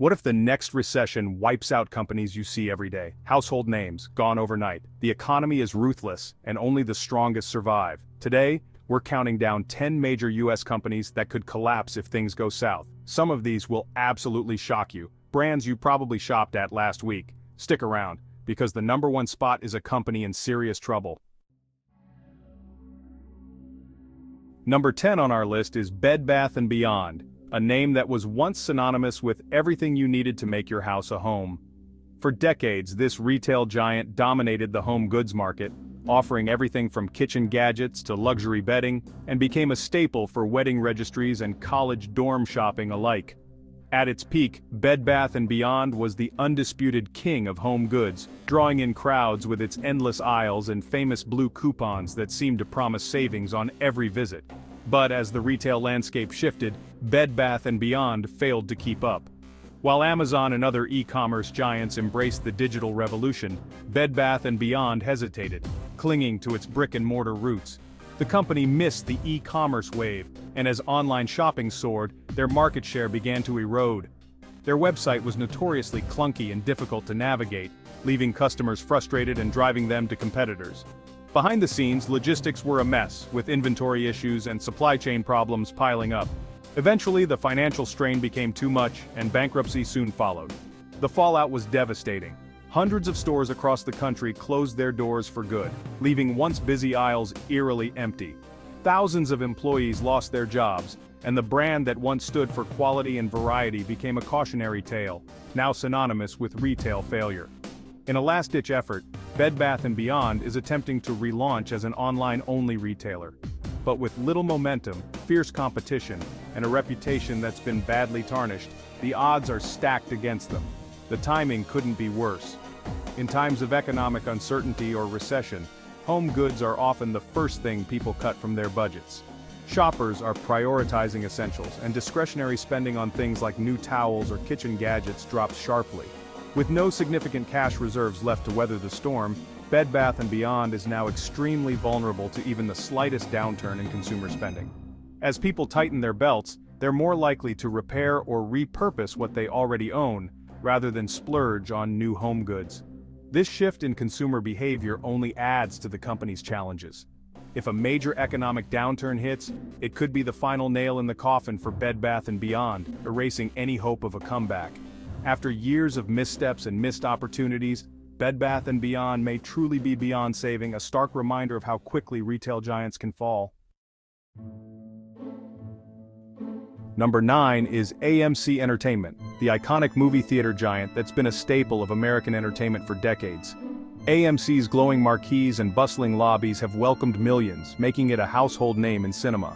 What if the next recession wipes out companies you see every day? Household names, gone overnight. The economy is ruthless, and only the strongest survive. Today, we're counting down 10 major US companies that could collapse if things go south. Some of these will absolutely shock you. Brands you probably shopped at last week. Stick around, because the #1 spot is a company in serious trouble. Number 10 on our list is Bed Bath & Beyond, a name that was once synonymous with everything you needed to make your house a home. For decades, this retail giant dominated the home goods market, offering everything from kitchen gadgets to luxury bedding, and became a staple for wedding registries and college dorm shopping alike. At its peak, Bed Bath & Beyond was the undisputed king of home goods, drawing in crowds with its endless aisles and famous blue coupons that seemed to promise savings on every visit. But as the retail landscape shifted, Bed Bath & Beyond failed to keep up. While Amazon and other e-commerce giants embraced the digital revolution, Bed Bath & Beyond hesitated, clinging to its brick-and-mortar roots. The company missed the e-commerce wave, and as online shopping soared, their market share began to erode. Their website was notoriously clunky and difficult to navigate, leaving customers frustrated and driving them to competitors. Behind the scenes, logistics were a mess, with inventory issues and supply chain problems piling up. Eventually, the financial strain became too much, and bankruptcy soon followed. The fallout was devastating. Hundreds of stores across the country closed their doors for good, leaving once busy aisles eerily empty. Thousands of employees lost their jobs, and the brand that once stood for quality and variety became a cautionary tale, now synonymous with retail failure. In a last-ditch effort, Bed Bath & Beyond is attempting to relaunch as an online-only retailer. But with little momentum, fierce competition, and a reputation that's been badly tarnished, the odds are stacked against them. The timing couldn't be worse. In times of economic uncertainty or recession, home goods are often the first thing people cut from their budgets. Shoppers are prioritizing essentials, and discretionary spending on things like new towels or kitchen gadgets drops sharply. With no significant cash reserves left to weather the storm, Bed Bath & Beyond is now extremely vulnerable to even the slightest downturn in consumer spending. As people tighten their belts, they're more likely to repair or repurpose what they already own, rather than splurge on new home goods. This shift in consumer behavior only adds to the company's challenges. If a major economic downturn hits, it could be the final nail in the coffin for Bed Bath & Beyond, erasing any hope of a comeback. After years of missteps and missed opportunities, Bed Bath & Beyond may truly be beyond saving, a stark reminder of how quickly retail giants can fall. Number 9 is AMC Entertainment, the iconic movie theater giant that's been a staple of American entertainment for decades. AMC's glowing marquees and bustling lobbies have welcomed millions, making it a household name in cinema.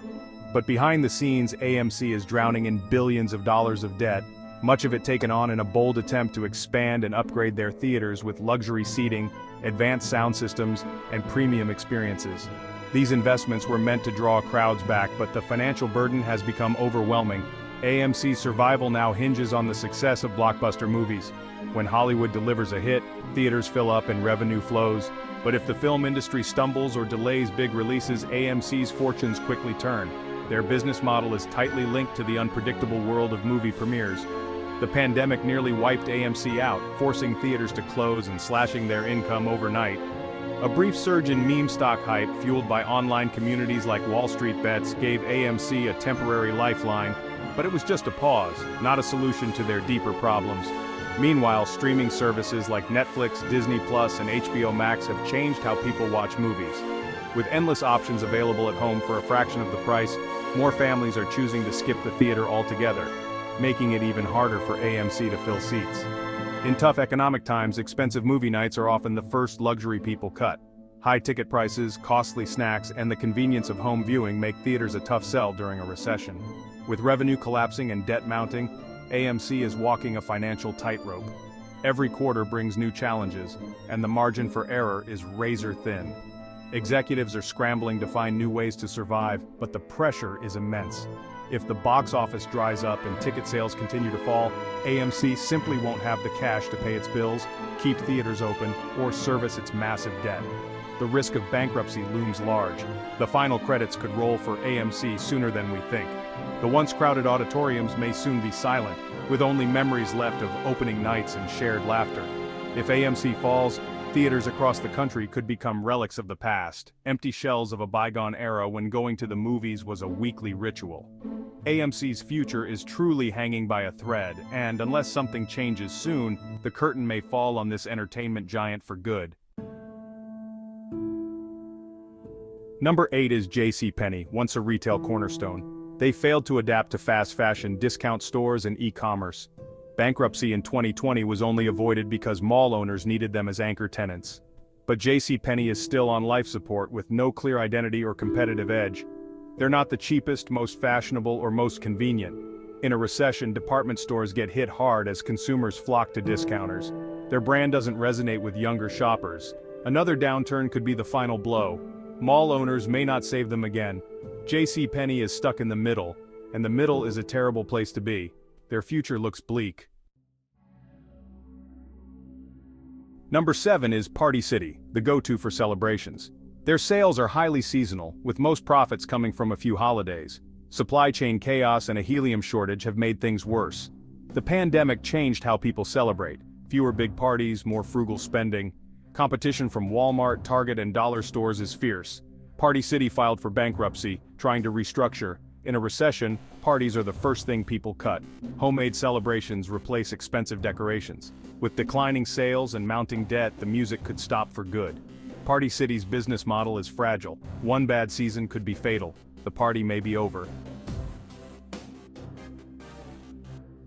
But behind the scenes, AMC is drowning in billions of dollars of debt, much of it taken on in a bold attempt to expand and upgrade their theaters with luxury seating, advanced sound systems, and premium experiences. These investments were meant to draw crowds back, but the financial burden has become overwhelming. AMC's survival now hinges on the success of blockbuster movies. When Hollywood delivers a hit, theaters fill up and revenue flows. But if the film industry stumbles or delays big releases, AMC's fortunes quickly turn. Their business model is tightly linked to the unpredictable world of movie premieres. The pandemic nearly wiped AMC out, forcing theaters to close and slashing their income overnight. A brief surge in meme stock hype, fueled by online communities like Wall Street Bets, gave AMC a temporary lifeline, but it was just a pause, not a solution to their deeper problems. Meanwhile, streaming services like Netflix, Disney+, and HBO Max have changed how people watch movies. With endless options available at home for a fraction of the price, more families are choosing to skip the theater altogether, making it even harder for AMC to fill seats. In tough economic times, expensive movie nights are often the first luxury people cut. High ticket prices, costly snacks, and the convenience of home viewing make theaters a tough sell during a recession. With revenue collapsing and debt mounting, AMC is walking a financial tightrope. Every quarter brings new challenges, and the margin for error is razor thin. Executives are scrambling to find new ways to survive, but the pressure is immense. If the box office dries up and ticket sales continue to fall, AMC simply won't have the cash to pay its bills, keep theaters open, or service its massive debt. the risk of bankruptcy looms large. The final credits could roll for AMC sooner than we think. The once crowded auditoriums may soon be silent, with only memories left of opening nights and shared laughter. If AMC falls, theaters across the country could become relics of the past, empty shells of a bygone era when going to the movies was a weekly ritual. AMC's future is truly hanging by a thread, and unless something changes soon, the curtain may fall on this entertainment giant for good. Number 8 is JCPenney, once a retail cornerstone. They failed to adapt to fast fashion, discount stores, and e-commerce. Bankruptcy in 2020 was only avoided because mall owners needed them as anchor tenants. But JCPenney is still on life support with no clear identity or competitive edge. They're not the cheapest, most fashionable, or most convenient. In a recession, department stores get hit hard as consumers flock to discounters. Their brand doesn't resonate with younger shoppers. Another downturn could be the final blow. Mall owners may not save them again. JCPenney is stuck in the middle, and the middle is a terrible place to be. Their future looks bleak. Number 7 is Party City, the go-to for celebrations. Their sales are highly seasonal, with most profits coming from a few holidays. Supply chain chaos and a helium shortage have made things worse. The pandemic changed how people celebrate. Fewer big parties, more frugal spending. Competition from Walmart, Target, and dollar stores is fierce. Party City filed for bankruptcy, trying to restructure. In a recession, parties are the first thing people cut. Homemade celebrations replace expensive decorations. With declining sales and mounting debt, the music could stop for good. Party City's business model is fragile. One bad season could be fatal. The party may be over.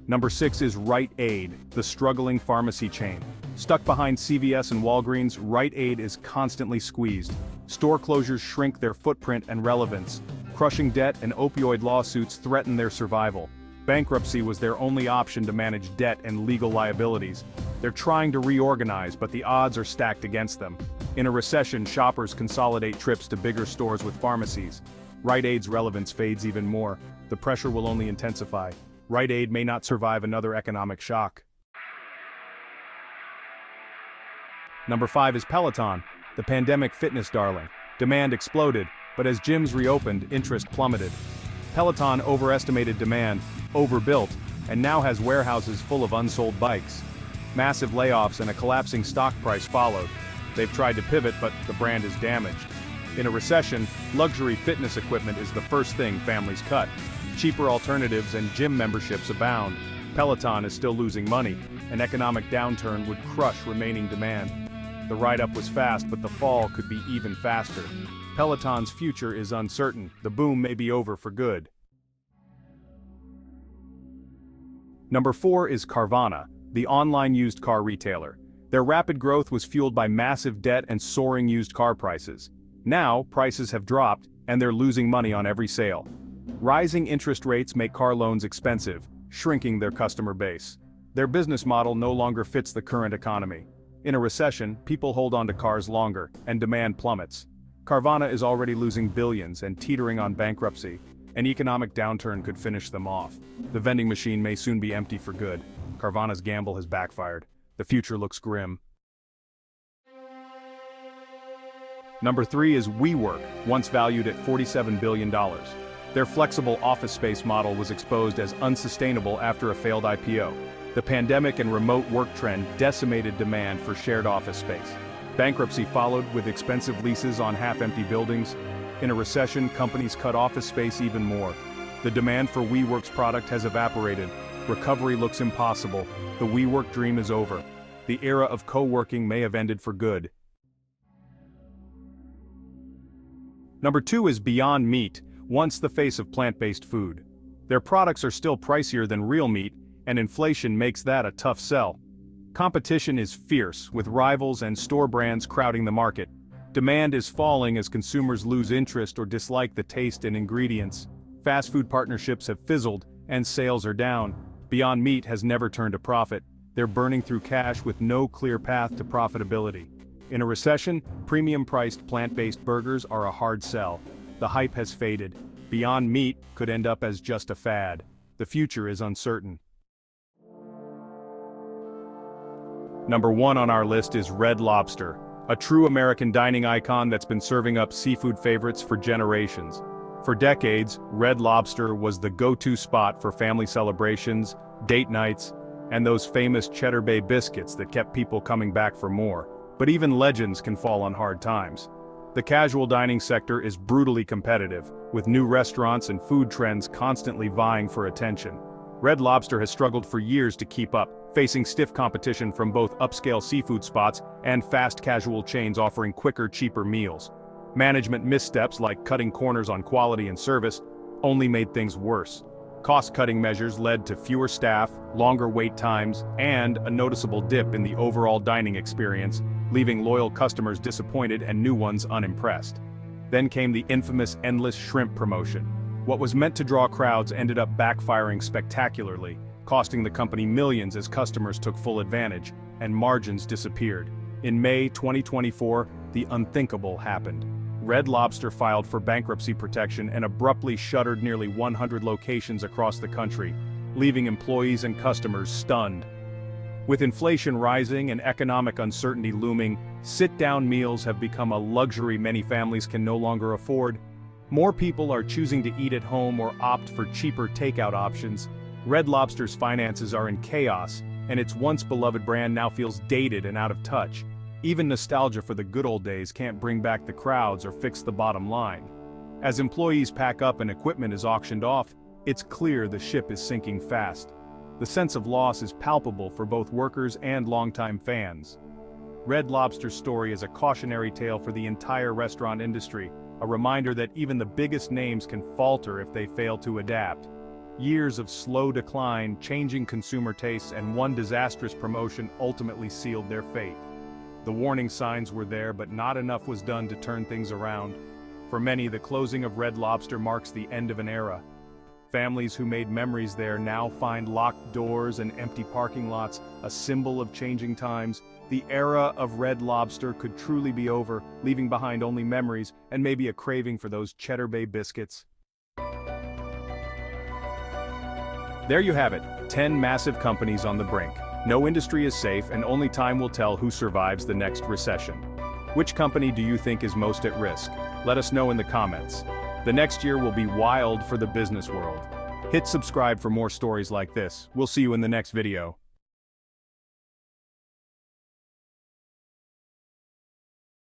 Number 6 is Rite Aid, the struggling pharmacy chain. Stuck behind CVS and Walgreens, Rite Aid is constantly squeezed. Store closures shrink their footprint and relevance. Crushing debt and opioid lawsuits threaten their survival. Bankruptcy was their only option to manage debt and legal liabilities. They're trying to reorganize, but the odds are stacked against them. In a recession, shoppers consolidate trips to bigger stores with pharmacies. Rite Aid's relevance fades even more. The pressure will only intensify. Rite Aid may not survive another economic shock. Number 5 is Peloton, the pandemic fitness darling. Demand exploded, but as gyms reopened, interest plummeted. Peloton overestimated demand, overbuilt, and now has warehouses full of unsold bikes. Massive layoffs and a collapsing stock price followed. They've tried to pivot, but the brand is damaged. In a recession, luxury fitness equipment is the first thing families cut. Cheaper alternatives and gym memberships abound. Peloton is still losing money. An economic downturn would crush remaining demand. The ride-up was fast, but the fall could be even faster. Peloton's future is uncertain. The boom may be over for good. Number 4 is Carvana, the online used car retailer. Their rapid growth was fueled by massive debt and soaring used car prices. Now, prices have dropped, and they're losing money on every sale. Rising interest rates make car loans expensive, shrinking their customer base. Their business model no longer fits the current economy. In a recession, people hold on to cars longer, and demand plummets. Carvana is already losing billions and teetering on bankruptcy. An economic downturn could finish them off. The vending machine may soon be empty for good. Carvana's gamble has backfired. The future looks grim. Number 3 is WeWork, once valued at $47 billion. Their flexible office space model was exposed as unsustainable after a failed IPO. The pandemic and remote work trend decimated demand for shared office space. Bankruptcy followed with expensive leases on half-empty buildings. In a recession, companies cut office space even more. The demand for WeWork's product has evaporated. Recovery looks impossible. The WeWork dream is over. The era of co-working may have ended for good. Number 2 is Beyond Meat, once the face of plant-based food. Their products are still pricier than real meat, and inflation makes that a tough sell. Competition is fierce, with rivals and store brands crowding the market. Demand is falling as consumers lose interest or dislike the taste and ingredients. Fast food partnerships have fizzled, and sales are down. Beyond Meat has never turned a profit. They're burning through cash with no clear path to profitability. In a recession, premium-priced plant-based burgers are a hard sell. The hype has faded. Beyond Meat could end up as just a fad. The future is uncertain. Number 1 on our list is Red Lobster, A true American dining icon that's been serving up seafood favorites for generations. For decades, Red Lobster was the go-to spot for family celebrations, date nights, and those famous Cheddar Bay biscuits that kept people coming back for more. But even legends can fall on hard times. The casual dining sector is brutally competitive, with new restaurants and food trends constantly vying for attention. Red Lobster has struggled for years to keep up, facing stiff competition from both upscale seafood spots and fast casual chains offering quicker, cheaper meals. Management missteps like cutting corners on quality and service only made things worse. Cost-cutting measures led to fewer staff, longer wait times, and a noticeable dip in the overall dining experience, leaving loyal customers disappointed and new ones unimpressed. Then came the infamous endless shrimp promotion. What was meant to draw crowds ended up backfiring spectacularly, costing the company millions as customers took full advantage, and margins disappeared. In May 2024, the unthinkable happened. Red Lobster filed for bankruptcy protection and abruptly shuttered nearly 100 locations across the country, leaving employees and customers stunned. With inflation rising and economic uncertainty looming, sit-down meals have become a luxury many families can no longer afford. More people are choosing to eat at home or opt for cheaper takeout options. Red Lobster's finances are in chaos, and its once beloved brand now feels dated and out of touch. Even nostalgia for the good old days can't bring back the crowds or fix the bottom line. As employees pack up and equipment is auctioned off, it's clear the ship is sinking fast. The sense of loss is palpable for both workers and longtime fans. Red Lobster's story is a cautionary tale for the entire restaurant industry, a reminder that even the biggest names can falter if they fail to adapt. Years of slow decline, changing consumer tastes, and one disastrous promotion ultimately sealed their fate. The warning signs were there, but not enough was done to turn things around. For many, the closing of Red Lobster marks the end of an era. Families who made memories there now find locked doors and empty parking lots, a symbol of changing times. The era of Red Lobster could truly be over, leaving behind only memories and maybe a craving for those Cheddar Bay biscuits. There you have it, 10 massive companies on the brink. No industry is safe, and only time will tell who survives the next recession. Which company do you think is most at risk? Let us know in the comments. The next year will be wild for the business world. Hit subscribe for more stories like this. We'll see you in the next video.